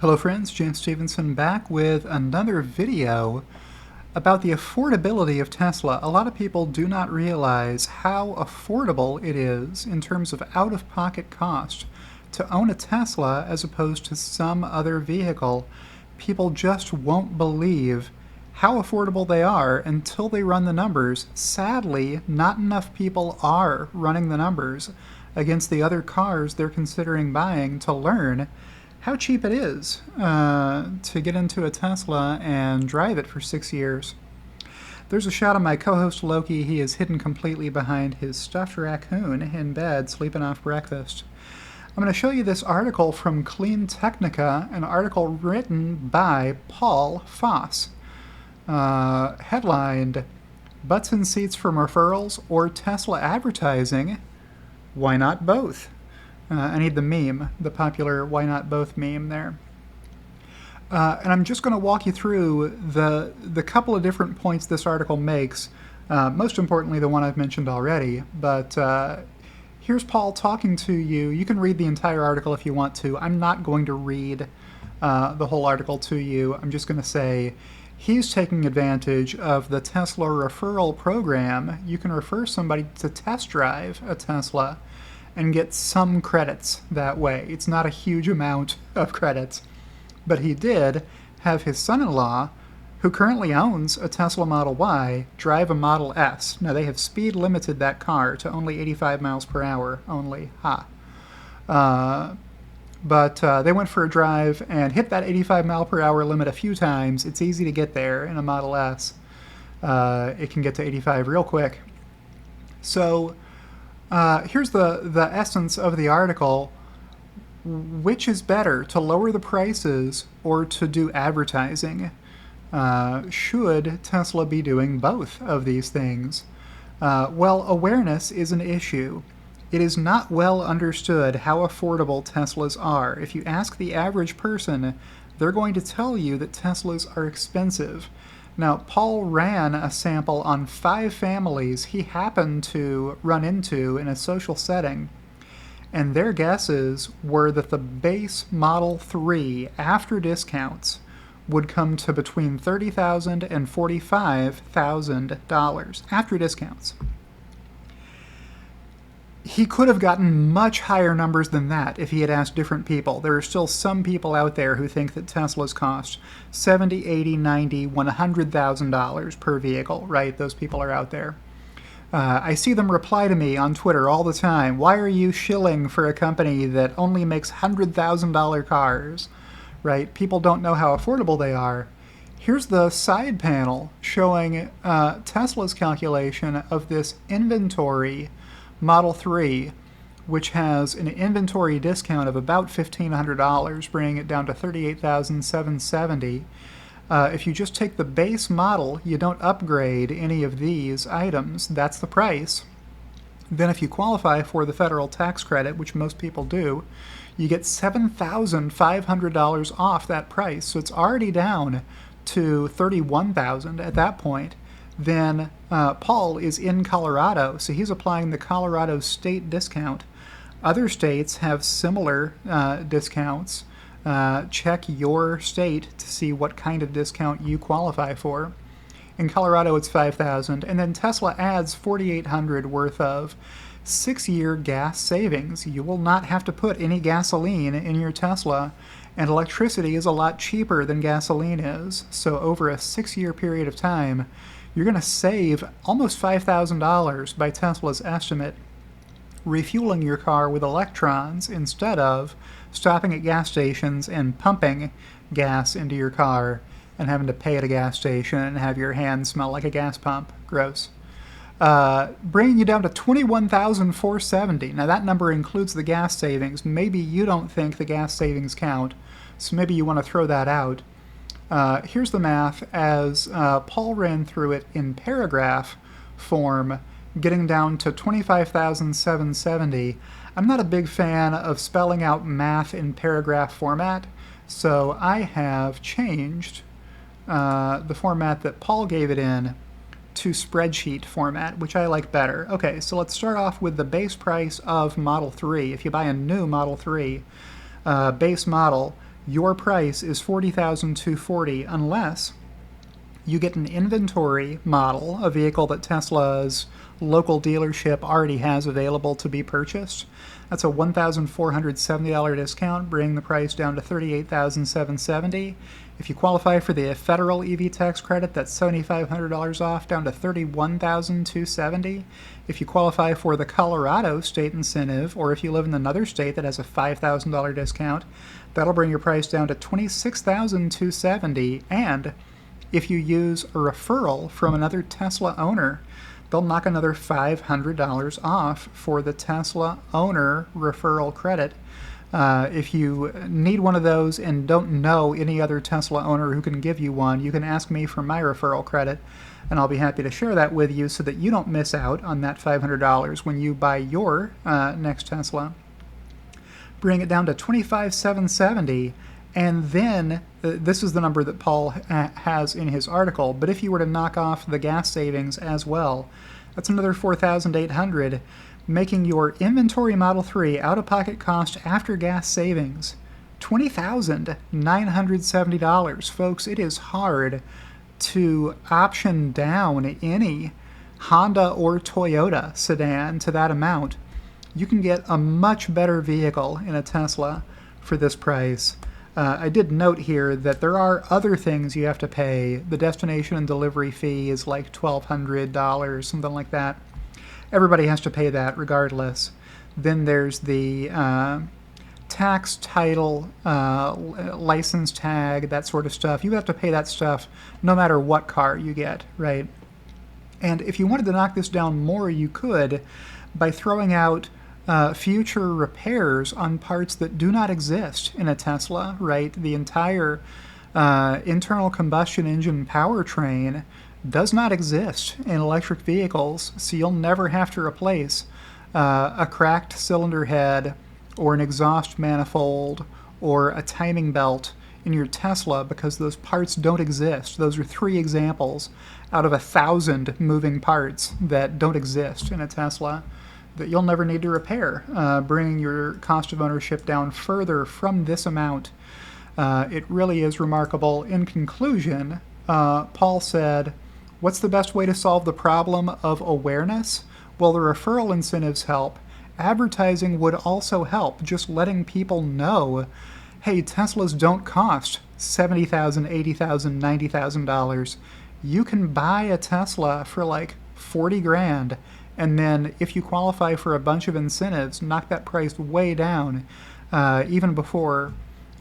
Hello friends, James Stevenson back with another video about the affordability of Tesla. A lot of people do not realize how affordable it is in terms of out-of-pocket cost to own a Tesla as opposed to some other vehicle. People just won't believe how affordable they are until they run the numbers. Sadly, not enough people are running the numbers against the other cars they're considering buying to learn how cheap it is to get into a Tesla and drive it for 6 years. There's a shot of my co-host Loki. He is hidden completely behind his stuffed raccoon in bed, sleeping off breakfast. I'm going to show you this article from Clean Technica, an article written by Paul Foss, headlined, "Butts in Seats from Referrals or Tesla Advertising? Why not both?" I need the meme, the popular "why not both" meme there. And I'm just going to walk you through the couple of different points this article makes, most importantly the one I've mentioned already. But here's Paul talking to you. You can read the entire article if you want to. I'm not going to read the whole article to you. I'm just going to say he's taking advantage of the Tesla referral program. You can refer somebody to test drive a Tesla and get some credits that way. It's not a huge amount of credits, but he did have his son-in-law, who currently owns a Tesla Model Y, drive a Model S. Now, they have speed limited that car to only 85 miles per hour, only. But they went for a drive and hit that 85 mile per hour limit a few times. It's easy to get there in a Model S. It can get to 85 real quick. So here's the essence of the article. Which is better, to lower the prices or to do advertising? Should Tesla be doing both of these things? Well, awareness is an issue. It is not well understood how affordable Teslas are. If you ask the average person, they're going to tell you that Teslas are expensive. Now, Paul ran a sample on 5 families he happened to run into in a social setting, and their guesses were that the base Model 3, after discounts, would come to between $30,000 and $45,000 after discounts. He could have gotten much higher numbers than that if he had asked different people. There are still some people out there who think that Teslas cost $70,000, $80,000, $90,000, $100,000 per vehicle, right? Those people are out there. I see them reply to me on Twitter all the time. Why are you shilling for a company that only makes $100,000 cars, right? People don't know how affordable they are. Here's the side panel showing Tesla's calculation of this inventory Model 3, which has an inventory discount of about $1,500, bringing it down to $38,770. If you just take the base model, you don't upgrade any of these items, that's the price. Then if you qualify for the federal tax credit, which most people do, you get $7,500 off that price. So it's already down to $31,000 at that point. Then Paul is in Colorado, so he's applying the Colorado state discount. Other states have similar discounts. Check your state to see what kind of discount you qualify for. In Colorado, it's $5,000, and then Tesla adds $4,800 worth of 6-year gas savings. You will not have to put any gasoline in your Tesla, and electricity is a lot cheaper than gasoline is. So over a 6-year period of time, you're going to save almost $5,000 by Tesla's estimate, refueling your car with electrons instead of stopping at gas stations and pumping gas into your car and having to pay at a gas station and have your hands smell like a gas pump. Gross. Bringing you down to $21,470. Now that number includes the gas savings. Maybe you don't think the gas savings count, so maybe you want to throw that out. Here's the math as Paul ran through it in paragraph form, getting down to $25,770. I'm not a big fan of spelling out math in paragraph format, so I have changed the format that Paul gave it in to spreadsheet format, which I like better. Okay, so let's start off with the base price of Model 3. If you buy a new Model 3 base model, your price is $40,240 unless you get an inventory model, a vehicle that Tesla's local dealership already has available to be purchased. That's a $1,470 discount, bringing the price down to $38,770. If you qualify for the federal EV tax credit, that's $7,500 off, down to $31,270. If you qualify for the Colorado state incentive, or if you live in another state that has a $5,000 discount, that'll bring your price down to $26,270. And if you use a referral from another Tesla owner, they'll knock another $500 off for the Tesla owner referral credit. If you need one of those and don't know any other Tesla owner who can give you one, you can ask me for my referral credit, and I'll be happy to share that with you so that you don't miss out on that $500 when you buy your next Tesla. Bring it down to $25,770. And then, this is the number that Paul has in his article, but if you were to knock off the gas savings as well, that's another $4,800, making your inventory Model 3 out-of-pocket cost after gas savings $20,970. Folks, it is hard to option down any Honda or Toyota sedan to that amount. You can get a much better vehicle in a Tesla for this price. I did note here that there are other things you have to pay. The destination and delivery fee is like $1,200, something like that. Everybody has to pay that regardless. Then there's the tax, title, license tag, that sort of stuff. You have to pay that stuff no matter what car you get, right? And if you wanted to knock this down more, you could by throwing out future repairs on parts that do not exist in a Tesla, right? The entire internal combustion engine powertrain does not exist in electric vehicles, so you'll never have to replace a cracked cylinder head or an exhaust manifold or a timing belt in your Tesla because those parts don't exist. Those are 3 examples out of 1,000 moving parts that don't exist in a Tesla that you'll never need to repair, bringing your cost of ownership down further from this amount. It really is remarkable. In conclusion, Paul said, what's the best way to solve the problem of awareness? Well, the referral incentives help. Advertising would also help, just letting people know, hey, Teslas don't cost $70,000, $80,000, $90,000. You can buy a Tesla for like 40 grand. And then if you qualify for a bunch of incentives, knock that price way down, even before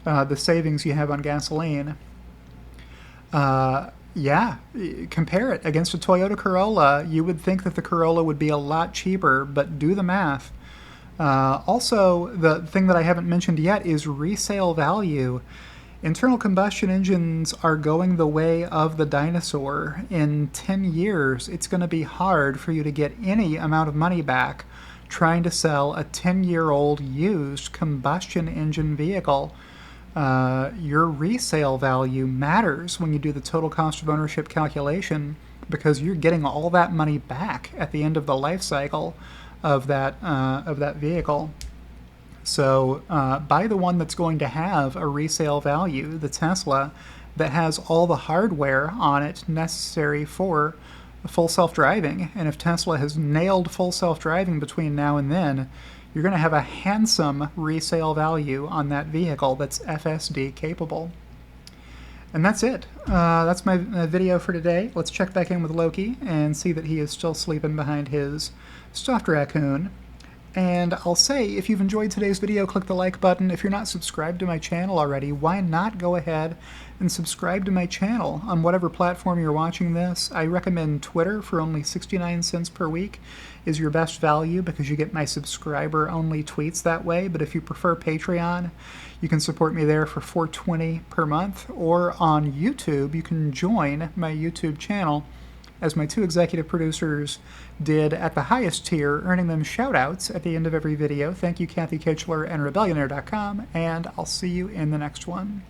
the savings you have on gasoline. Yeah, compare it against a Toyota Corolla. You would think that the Corolla would be a lot cheaper, but do the math. Also, the thing that I haven't mentioned yet is resale value. Internal combustion engines are going the way of the dinosaur. In 10 years, it's going to be hard for you to get any amount of money back trying to sell a 10-year-old used combustion engine vehicle. Your resale value matters when you do the total cost of ownership calculation because you're getting all that money back at the end of the life cycle of that vehicle. So buy the one that's going to have a resale value, the Tesla, that has all the hardware on it necessary for full self-driving. And if Tesla has nailed full self-driving between now and then, you're going to have a handsome resale value on that vehicle that's FSD capable. And that's it. That's my video for today. Let's check back in with Loki and see that he is still sleeping behind his stuffed raccoon. And I'll say, if you've enjoyed today's video, click the like button. If you're not subscribed to my channel already, why not go ahead and subscribe to my channel on whatever platform you're watching this. I recommend Twitter for only 69 cents per week is your best value because you get my subscriber-only tweets that way. But if you prefer Patreon, you can support me there for $4.20 per month. Or on YouTube, you can join my YouTube channel as my 2 executive producers did at the highest tier, earning them shout-outs at the end of every video. Thank you, Kathy Kitchler and Rebellionaire.com, and I'll see you in the next one.